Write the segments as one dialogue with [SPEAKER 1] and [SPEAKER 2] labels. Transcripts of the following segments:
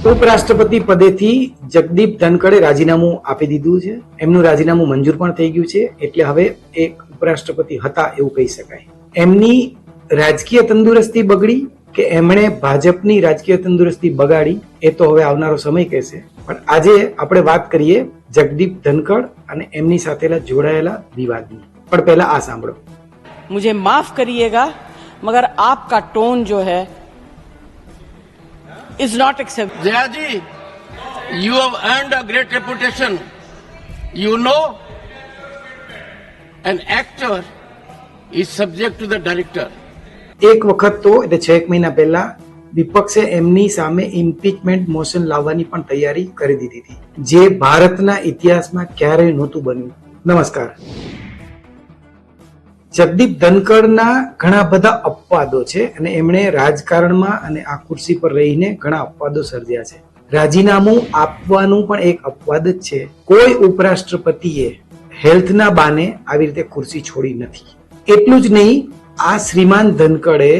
[SPEAKER 1] ઉપરાષ્ટ્રપતિ પદેથી જગદીપ ધનખડે રાજીનામું આપી દીધું છે. એમનું રાજીનામું મંજૂર પણ થઈ ગયું છે, એટલે હવે એક ઉપરાષ્ટ્રપતિ હતા એવું કહી શકાય. એમની રાજકીય તંદુરસ્તી બગડી કે એમણે ભાજપની રાજકીય તંદુરસ્તી બગાડી એ તો હવે આવનારો સમય કહેશે. પણ આજે આપણે વાત કરીએ જગદીપ ધનખડ અને એમની સાથે જોડાયેલા વિવાદની. પણ પહેલા આ સાંભળો.
[SPEAKER 2] मुझे माफ करिएगा मगर आपका टोन जो है is not acceptable.
[SPEAKER 3] Jaya ji, you have earned a great reputation. You know, an actor is subject to the director.
[SPEAKER 1] એક વખત તો એટલે 6 મહિના પહેલા વિપક્ષે એમની સામે ઇમ્પીચમેન્ટ મોશન લાવવાની પણ તૈયારી કરી દીધી હતી, જે ભારતના ઇતિહાસમાં ક્યારેય નહોતું બન્યું. નમસ્કાર. જગદીપ ધનખડના ઘણા બધા અપવાદો છે અને એમણે રાજકારણમાં અને આ ખુરશી પર રહીને ઘણા અપવાદો સર્જ્યા છે. રાજીનામું આપવાનું પણ એક અપવાદ જ છે. કોઈ ઉપરાષ્ટ્રપતિએ હેલ્થના બાને આવી રીતે ખુરશી છોડી નથી. એટલું જ નહીં, આ શ્રીમાન ધનખડે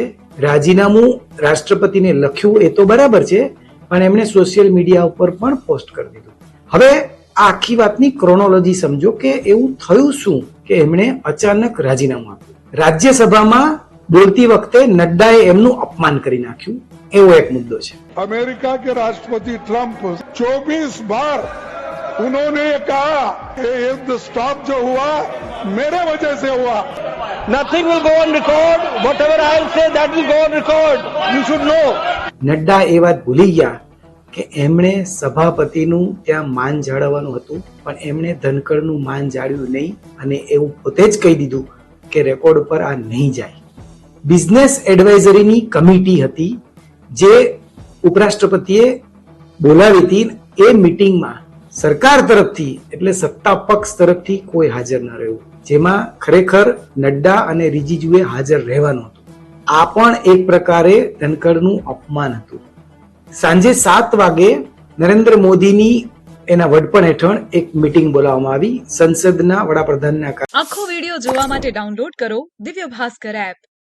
[SPEAKER 1] રાજીનામું રાષ્ટ્રપતિને લખ્યું એ તો બરાબર છે, પણ એમણે સોશિયલ મીડિયા ઉપર પણ પોસ્ટ કરી દીધું. હવે આ આખી વાતની ક્રોનોલોજી સમજો કે એવું થયું શું કે એમણે અચાનક રાજીનામું આપ્યું. રાજ્યસભામાં બોલતી વખતે નડ્ડાએ એમનું અપમાન કરી નાખ્યું, એવો એક મુદ્દો છે.
[SPEAKER 4] अमेरिका के राष्ट्रपति ट्रंप 24 बार उन्होंने ये कहा कि युद्ध स्टॉप जो हुआ मेरे वजह से हुआ.
[SPEAKER 2] Nothing will go on record. Whatever I will say, that will go on record. You should know.
[SPEAKER 1] Nadda એ વાત ભૂલી ગયા કે એમણે સભાપતિનું ત્યાં માન જાળવવાનું હતું, પણ એમણે ધનખડનું માન જાળવ્યું નહીં અને એવું પોતે જ કહી દીધું કે રેકોર્ડ ઉપર આ નહીં જાય. બિઝનેસ એડવાઇઝરીની કમિટી હતી જે ઉપરાષ્ટ્રપતિએ બોલાવી હતી. એ મિટિંગમાં સરકાર તરફથી એટલે સત્તા પક્ષ તરફથી કોઈ હાજર ન રહ્યું, જેમાં ખરેખર નડ્ડા અને રિજિજુએ હાજર રહેવાનું હતું. આ પણ એક પ્રકારે ધનખડનું અપમાન હતું. સાંજે 7 વાગે નરેન્દ્ર મોદીની એના વડપણ હેઠળ એક મીટિંગ બોલાવવામાં આવી સંસદના વડાપ્રધાનના.
[SPEAKER 5] આખો વિડિયો જોવા માટે ડાઉનલોડ કરો દિવ્ય ભાસ્કર એપ.